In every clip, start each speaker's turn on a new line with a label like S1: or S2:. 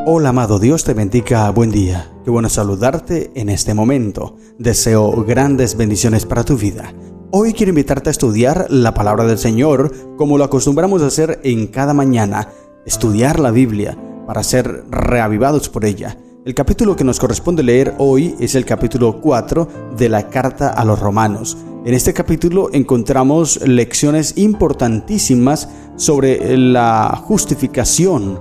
S1: Hola amado, Dios te bendiga, buen día. Qué bueno saludarte en este momento. Deseo grandes bendiciones para tu vida. Hoy quiero invitarte a estudiar la palabra del Señor como lo acostumbramos a hacer en cada mañana. Estudiar la Biblia para ser reavivados por ella. El capítulo que nos corresponde leer hoy es el capítulo 4 de la carta a los Romanos. En este capítulo encontramos lecciones importantísimas sobre la justificación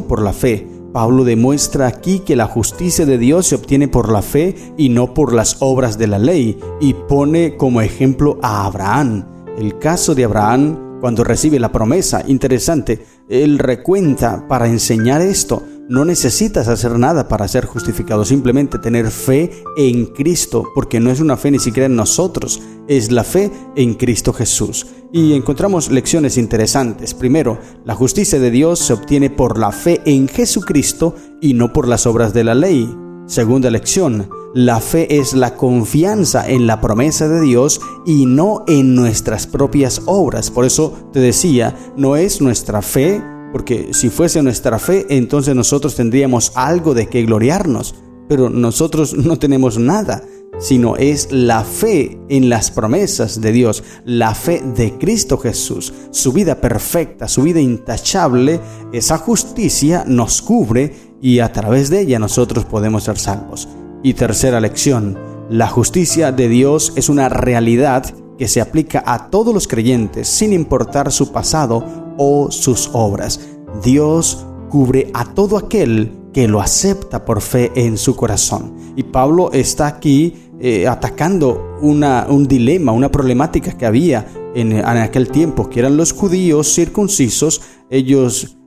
S1: por la fe. Pablo demuestra aquí que la justicia de Dios se obtiene por la fe y no por las obras de la ley, y pone como ejemplo a Abraham. El caso de Abraham cuando recibe la promesa, interesante, él recuenta para enseñar esto. No necesitas hacer nada para ser justificado, simplemente tener fe en Cristo, porque no es una fe ni siquiera en nosotros, es la fe en Cristo Jesús. Y encontramos lecciones interesantes. Primero, la justicia de Dios se obtiene por la fe en Jesucristo y no por las obras de la ley. Segunda lección, la fe es la confianza en la promesa de Dios y no en nuestras propias obras. Por eso te decía, no es nuestra fe, porque si fuese nuestra fe, entonces nosotros tendríamos algo de qué gloriarnos, pero nosotros no tenemos nada, sino es la fe en las promesas de Dios, la fe de Cristo Jesús, su vida perfecta, su vida intachable. Esa justicia nos cubre y a través de ella nosotros podemos ser salvos. Y tercera lección, la justicia de Dios es una realidad que se aplica a todos los creyentes sin importar su pasado o sus obras. Dios cubre a todo aquel que lo acepta por fe en su corazón. Y Pablo está aquí atacando un dilema, una problemática que había en aquel tiempo, que eran los judíos circuncisos. Ellos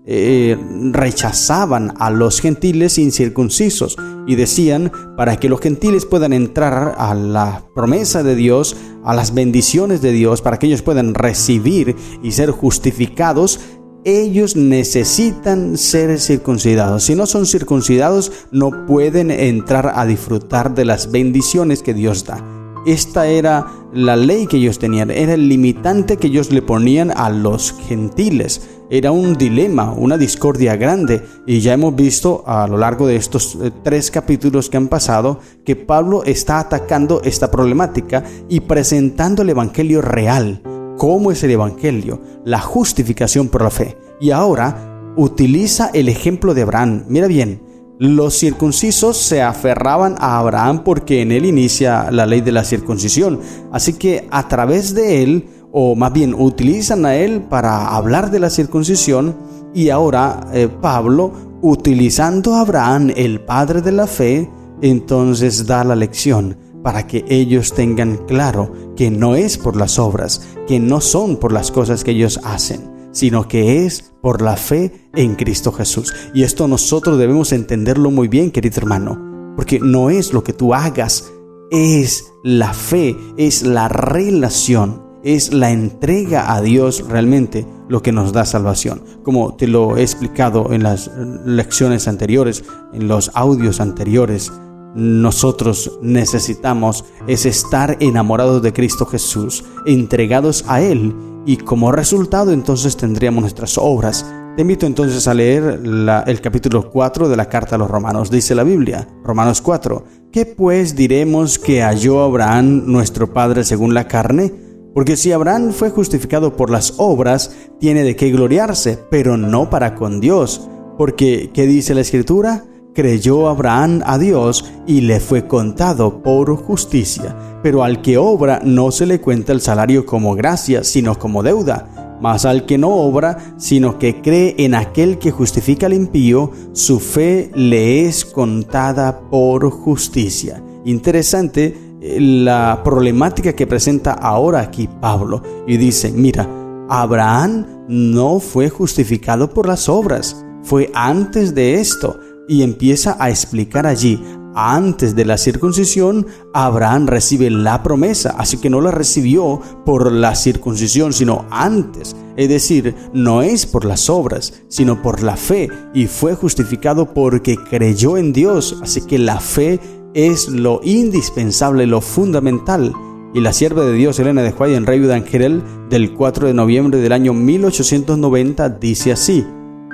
S1: rechazaban a los gentiles incircuncisos y decían, para que los gentiles puedan entrar a la promesa de Dios, a las bendiciones de Dios, para que ellos puedan recibir y ser justificados, ellos necesitan ser circuncidados. Si no son circuncidados, no pueden entrar a disfrutar de las bendiciones que Dios da. Esta era la ley que ellos tenían, era el limitante que ellos le ponían a los gentiles. Era un dilema, una discordia grande, y ya hemos visto a lo largo de estos 3 capítulos que han pasado que Pablo está atacando esta problemática y presentando el evangelio real. ¿Cómo es el evangelio? La justificación por la fe. Y ahora utiliza el ejemplo de Abraham. Mira bien, los circuncisos se aferraban a Abraham porque en él inicia la ley de la circuncisión. Así que a través de él, o más bien utilizan a él para hablar de la circuncisión. Y ahora Pablo, utilizando a Abraham, el padre de la fe, entonces da la lección para que ellos tengan claro que no es por las obras, que no son por las cosas que ellos hacen, sino que es por la fe en Cristo Jesús. Y esto nosotros debemos entenderlo muy bien, querido hermano, porque no es lo que tú hagas, es la fe, es la relación, es la entrega a Dios realmente lo que nos da salvación. Como te lo he explicado en las lecciones anteriores, en los audios anteriores, nosotros necesitamos es estar enamorados de Cristo Jesús, entregados a Él, y como resultado entonces tendríamos nuestras obras. Te invito entonces a leer el capítulo 4 de la carta a los Romanos. Dice la Biblia, Romanos 4, ¿qué pues diremos que halló Abraham nuestro padre según la carne? Porque si Abraham fue justificado por las obras, tiene de qué gloriarse, pero no para con Dios. Porque, ¿qué dice la Escritura? Creyó Abraham a Dios y le fue contado por justicia. Pero al que obra no se le cuenta el salario como gracia, sino como deuda. Mas al que no obra, sino que cree en aquel que justifica al impío, su fe le es contada por justicia. Interesante la problemática que presenta ahora aquí Pablo. Y dice, mira, Abraham no fue justificado por las obras, fue antes de esto. Y empieza a explicar allí, antes de la circuncisión, Abraham recibe la promesa, así que no la recibió por la circuncisión, sino antes. Es decir, no es por las obras, sino por la fe, y fue justificado porque creyó en Dios, así que la fe es lo indispensable, lo fundamental. Y la sierva de Dios, Elena de White, en Rey Viuda Angelel, del 4 de noviembre del año 1890, dice así: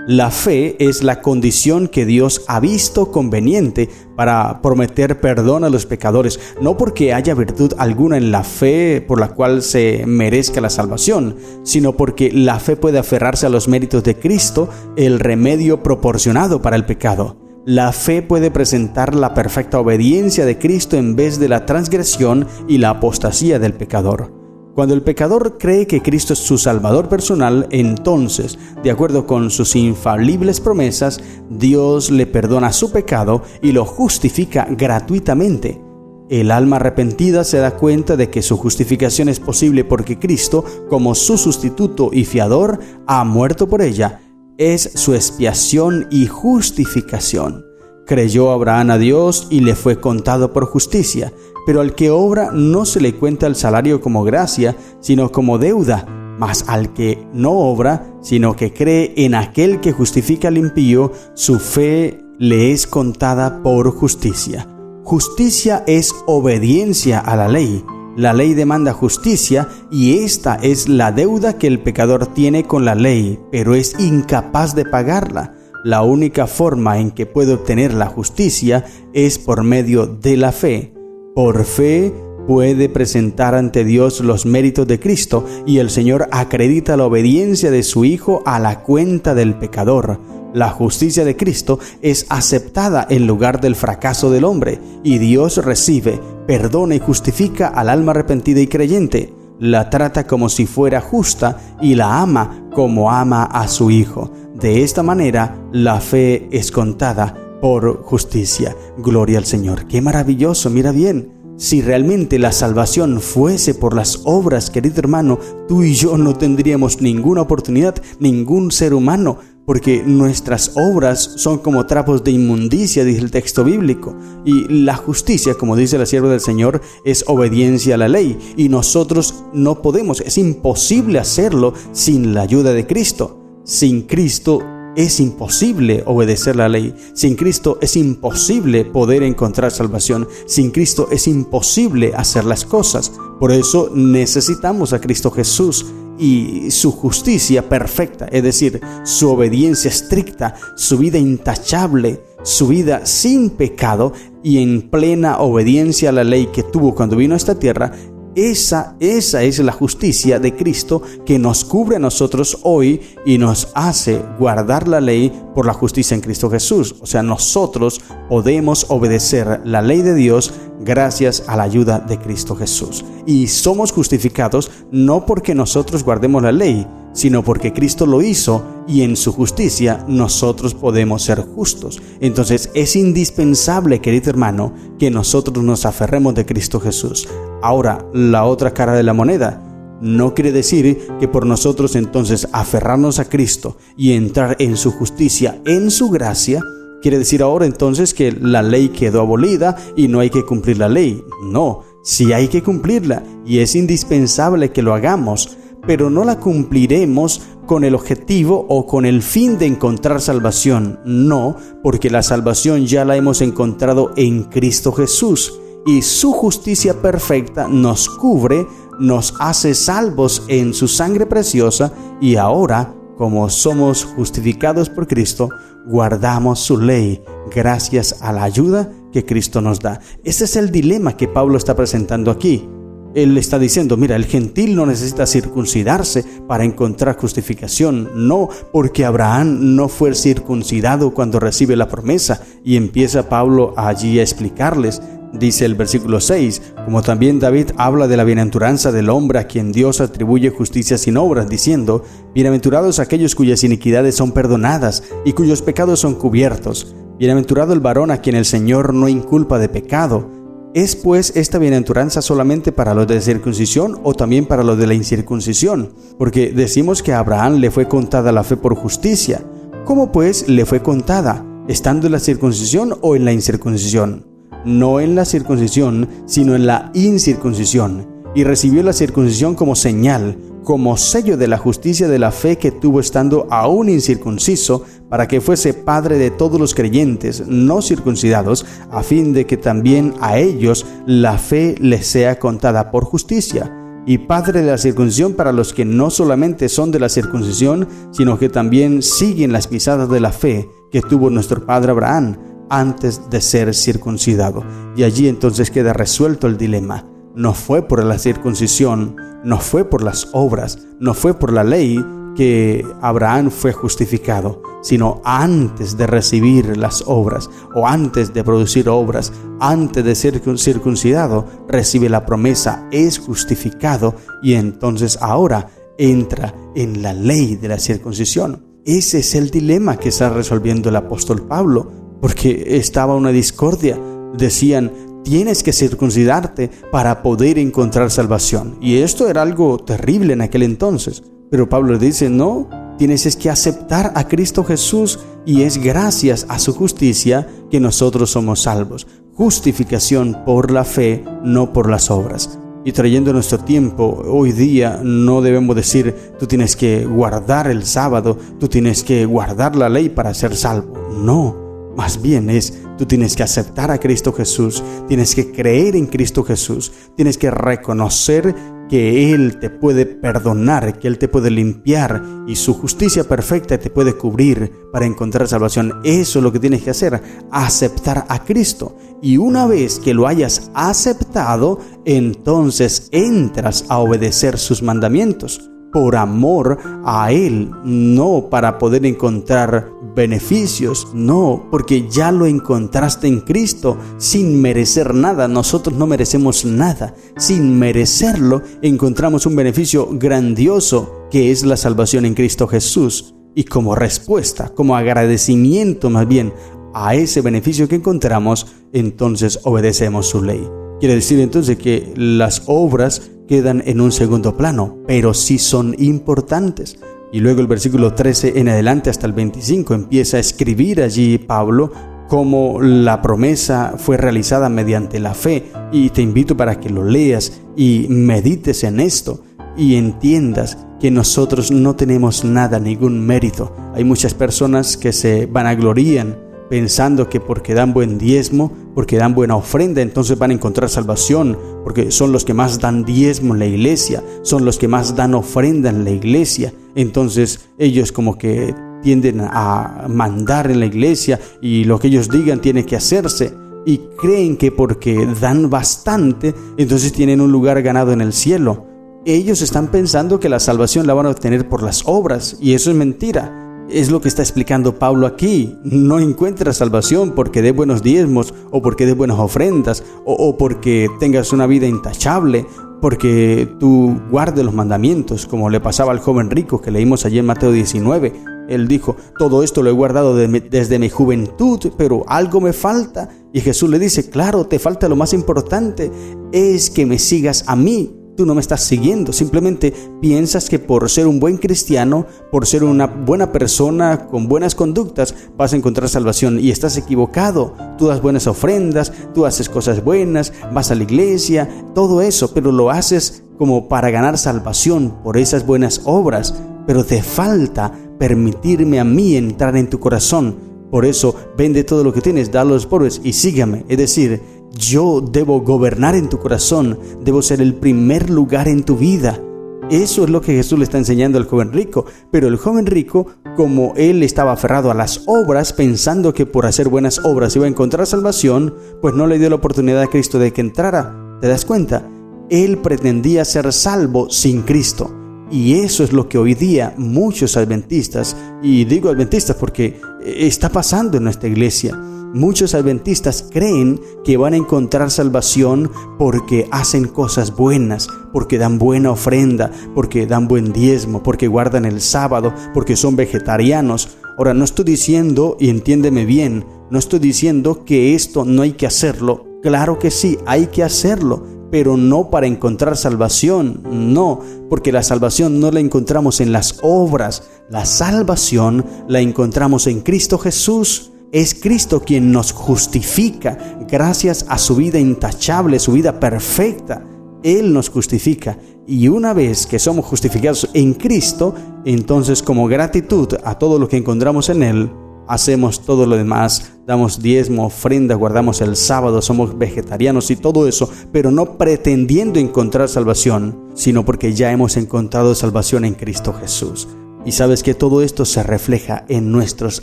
S1: La fe es la condición que Dios ha visto conveniente para prometer perdón a los pecadores, no porque haya virtud alguna en la fe por la cual se merezca la salvación, sino porque la fe puede aferrarse a los méritos de Cristo, el remedio proporcionado para el pecado. La fe puede presentar la perfecta obediencia de Cristo en vez de la transgresión y la apostasía del pecador. Cuando el pecador cree que Cristo es su Salvador personal, entonces, de acuerdo con sus infalibles promesas, Dios le perdona su pecado y lo justifica gratuitamente. El alma arrepentida se da cuenta de que su justificación es posible porque Cristo, como su sustituto y fiador, ha muerto por ella. Es su expiación y justificación. Creyó Abraham a Dios y le fue contado por justicia, pero al que obra no se le cuenta el salario como gracia, sino como deuda, mas al que no obra, sino que cree en aquel que justifica al impío, su fe le es contada por justicia. Justicia es obediencia a la ley. La ley demanda justicia y esta es la deuda que el pecador tiene con la ley, pero es incapaz de pagarla. La única forma en que puede obtener la justicia es por medio de la fe. Por fe puede presentar ante Dios los méritos de Cristo y el Señor acredita la obediencia de su Hijo a la cuenta del pecador. La justicia de Cristo es aceptada en lugar del fracaso del hombre y Dios recibe, perdona y justifica al alma arrepentida y creyente. La trata como si fuera justa y la ama como ama a su Hijo. De esta manera, la fe es contada por justicia. Gloria al Señor. ¡Qué maravilloso! Mira bien. Si realmente la salvación fuese por las obras, querido hermano, tú y yo no tendríamos ninguna oportunidad, ningún ser humano, porque nuestras obras son como trapos de inmundicia, dice el texto bíblico. Y la justicia, como dice la sierva del Señor, es obediencia a la ley. Y nosotros no podemos, es imposible hacerlo sin la ayuda de Cristo. Sin Cristo es imposible obedecer la ley. Sin Cristo es imposible poder encontrar salvación. Sin Cristo es imposible hacer las cosas. Por eso necesitamos a Cristo Jesús y su justicia perfecta, es decir, su obediencia estricta, su vida intachable, su vida sin pecado y en plena obediencia a la ley que tuvo cuando vino a esta tierra. Esa es la justicia de Cristo que nos cubre a nosotros hoy y nos hace guardar la ley por la justicia en Cristo Jesús. O sea, nosotros podemos obedecer la ley de Dios gracias a la ayuda de Cristo Jesús. Y somos justificados no porque nosotros guardemos la ley, sino porque Cristo lo hizo y en su justicia nosotros podemos ser justos. Entonces es indispensable, querido hermano, que nosotros nos aferremos de Cristo Jesús. Ahora, la otra cara de la moneda. No quiere decir que por nosotros entonces aferrarnos a Cristo y entrar en su justicia, en su gracia, quiere decir ahora entonces que la ley quedó abolida y no hay que cumplir la ley. No, sí hay que cumplirla y es indispensable que lo hagamos, pero no la cumpliremos con el objetivo o con el fin de encontrar salvación. No, porque la salvación ya la hemos encontrado en Cristo Jesús y su justicia perfecta nos cubre, nos hace salvos en su sangre preciosa y ahora, como somos justificados por Cristo, guardamos su ley gracias a la ayuda que Cristo nos da. Ese es el dilema que Pablo está presentando aquí. Él está diciendo, mira, el gentil no necesita circuncidarse para encontrar justificación. No, porque Abraham no fue circuncidado cuando recibe la promesa. Y empieza Pablo allí a explicarles. Dice el versículo 6, como también David habla de la bienaventuranza del hombre a quien Dios atribuye justicia sin obras, diciendo, bienaventurados aquellos cuyas iniquidades son perdonadas y cuyos pecados son cubiertos. Bienaventurado el varón a quien el Señor no inculpa de pecado. ¿Es pues esta bienaventuranza solamente para los de circuncisión o también para los de la incircuncisión? Porque decimos que a Abraham le fue contada la fe por justicia. ¿Cómo pues le fue contada? ¿Estando en la circuncisión o en la incircuncisión? No en la circuncisión, sino en la incircuncisión. Y recibió la circuncisión como señal, como sello de la justicia de la fe que tuvo estando aún incircunciso, para que fuese padre de todos los creyentes no circuncidados, a fin de que también a ellos la fe les sea contada por justicia. y padre de la circuncisión para los que no solamente son de la circuncisión, sino que también siguen las pisadas de la fe que tuvo nuestro padre Abraham antes de ser circuncidado. Y allí entonces queda resuelto el dilema. No fue por la circuncisión, no fue por las obras, no fue por la ley que Abraham fue justificado, sino antes de recibir las obras o antes de producir obras, antes de ser circuncidado, recibe la promesa, es justificado y entonces ahora entra en la ley de la circuncisión. Ese es el dilema que está resolviendo el apóstol Pablo, porque estaba una discordia. Decían, tienes que circuncidarte para poder encontrar salvación. Y esto era algo terrible en aquel entonces. Pero Pablo dice, no, tienes que aceptar a Cristo Jesús y es gracias a su justicia que nosotros somos salvos. Justificación por la fe, no por las obras. Y trayendo nuestro tiempo, hoy día no debemos decir, tú tienes que guardar el sábado, tú tienes que guardar la ley para ser salvo. No. Más bien tú tienes que aceptar a Cristo Jesús, tienes que creer en Cristo Jesús, tienes que reconocer que Él te puede perdonar, que Él te puede limpiar y su justicia perfecta te puede cubrir para encontrar salvación. Eso es lo que tienes que hacer, aceptar a Cristo. Y una vez que lo hayas aceptado, entonces entras a obedecer sus mandamientos. Por amor a Él, no para poder encontrar beneficios, no, porque ya lo encontraste en Cristo sin merecer nada. Nosotros no merecemos nada. Sin merecerlo, encontramos un beneficio grandioso que es la salvación en Cristo Jesús. Y como respuesta, como agradecimiento más bien a ese beneficio que encontramos, entonces obedecemos su ley. Quiere decir entonces que las obras quedan en un segundo plano, pero sí son importantes. Y luego el versículo 13 en adelante hasta el 25 empieza a escribir allí Pablo cómo la promesa fue realizada mediante la fe. Y te invito para que lo leas y medites en esto y entiendas que nosotros no tenemos nada, ningún mérito. Hay muchas personas que se vanaglorían pensando que porque dan buen diezmo, porque dan buena ofrenda, entonces van a encontrar salvación, porque son los que más dan diezmo en la iglesia, son los que más dan ofrenda en la iglesia. Entonces ellos como que tienden a mandar en la iglesia y lo que ellos digan tiene que hacerse. Y creen que porque dan bastante, entonces tienen un lugar ganado en el cielo. Ellos están pensando que la salvación la van a obtener por las obras, y eso es mentira. Es lo que está explicando Pablo aquí. No encuentras salvación porque dé buenos diezmos o porque dé buenas ofrendas o porque tengas una vida intachable, porque tú guardes los mandamientos, como le pasaba al joven rico que leímos allí en Mateo 19. Él dijo, todo esto lo he guardado desde mi juventud, pero algo me falta. Y Jesús le dice, claro, te falta lo más importante, es que me sigas a mí. Tú no me estás siguiendo, simplemente piensas que por ser un buen cristiano, por ser una buena persona con buenas conductas, vas a encontrar salvación, y estás equivocado. Tú das buenas ofrendas, tú haces cosas buenas, vas a la iglesia, todo eso, pero lo haces como para ganar salvación por esas buenas obras, pero te falta permitirme a mí entrar en tu corazón. Por eso, vende todo lo que tienes, dalo a los pobres y sígame. Es decir, yo debo gobernar en tu corazón, debo ser el primer lugar en tu vida. Eso es lo que Jesús le está enseñando al joven rico. Pero el joven rico, como él estaba aferrado a las obras, pensando que por hacer buenas obras iba a encontrar salvación, pues no le dio la oportunidad a Cristo de que entrara. ¿Te das cuenta? Él pretendía ser salvo sin Cristo. Y eso es lo que hoy día muchos adventistas, y digo adventistas porque está pasando en nuestra iglesia, muchos adventistas creen que van a encontrar salvación porque hacen cosas buenas, porque dan buena ofrenda, porque dan buen diezmo, porque guardan el sábado, porque son vegetarianos. Ahora, no estoy diciendo, y entiéndeme bien, no estoy diciendo que esto no hay que hacerlo. Claro que sí, hay que hacerlo, pero no para encontrar salvación, no, porque la salvación no la encontramos en las obras, la salvación la encontramos en Cristo Jesús. Es Cristo quien nos justifica gracias a su vida intachable, su vida perfecta. Él nos justifica, y una vez que somos justificados en Cristo, entonces como gratitud a todo lo que encontramos en Él, hacemos todo lo demás, damos diezmo, ofrenda, guardamos el sábado, somos vegetarianos y todo eso, pero no pretendiendo encontrar salvación, sino porque ya hemos encontrado salvación en Cristo Jesús. Y sabes que todo esto se refleja en nuestros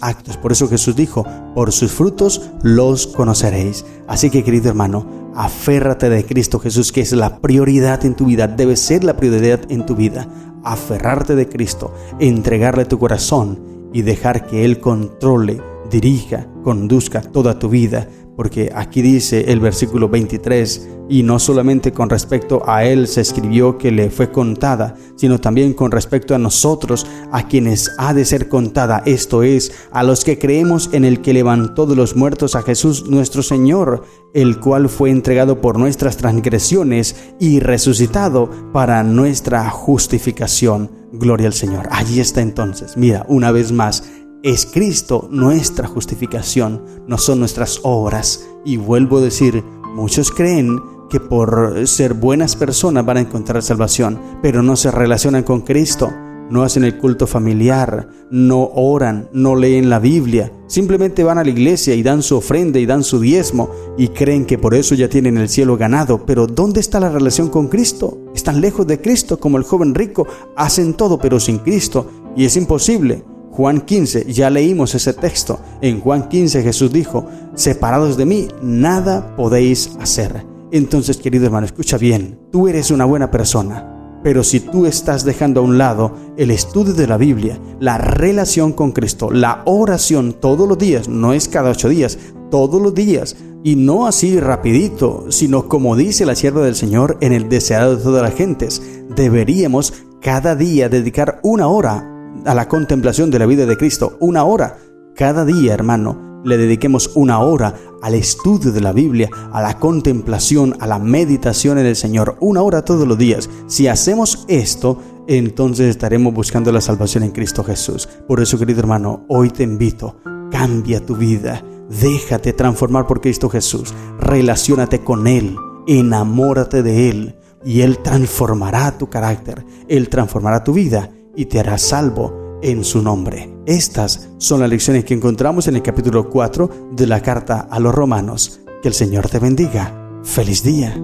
S1: actos. Por eso Jesús dijo, por sus frutos los conoceréis. Así que, querido hermano, aférrate de Cristo Jesús, que es la prioridad en tu vida, debe ser la prioridad en tu vida. Aferrarte de Cristo, entregarle tu corazón y dejar que Él controle, dirija, conduzca toda tu vida. Porque aquí dice el versículo 23, y no solamente con respecto a Él se escribió que le fue contada, sino también con respecto a nosotros, a quienes ha de ser contada, esto es, a los que creemos en el que levantó de los muertos a Jesús nuestro Señor, el cual fue entregado por nuestras transgresiones y resucitado para nuestra justificación. Gloria al Señor. Allí está entonces, mira, una vez más, es Cristo nuestra justificación, no son nuestras obras. Y vuelvo a decir, muchos creen que por ser buenas personas van a encontrar salvación, pero no se relacionan con Cristo, no hacen el culto familiar, no oran, no leen la Biblia, simplemente van a la iglesia y dan su ofrenda y dan su diezmo y creen que por eso ya tienen el cielo ganado. Pero ¿dónde está la relación con Cristo? Están lejos de Cristo, como el joven rico, hacen todo pero sin Cristo y es imposible. Juan 15, ya leímos ese texto. En Juan 15 Jesús dijo, separados de mí, nada podéis hacer. Entonces, querido hermano, escucha bien, tú eres una buena persona, pero si tú estás dejando a un lado el estudio de la Biblia, la relación con Cristo, la oración todos los días, no es cada 8 días, todos los días, y no así rapidito, sino como dice la sierva del Señor en el deseado de todas las gentes, deberíamos cada día dedicar 1 hora a la contemplación de la vida de Cristo. 1 hora. Cada día, hermano, le dediquemos 1 hora al estudio de la Biblia, a la contemplación, a la meditación en el Señor. 1 hora todos los días. Si hacemos esto, entonces estaremos buscando la salvación en Cristo Jesús. Por eso, querido hermano, hoy te invito, cambia tu vida, déjate transformar por Cristo Jesús, relaciónate con Él, enamórate de Él y Él transformará tu carácter, Él transformará tu vida y te hará salvo en su nombre. Estas son las lecciones que encontramos en el capítulo 4 de la carta a los Romanos. Que el Señor te bendiga. ¡Feliz día!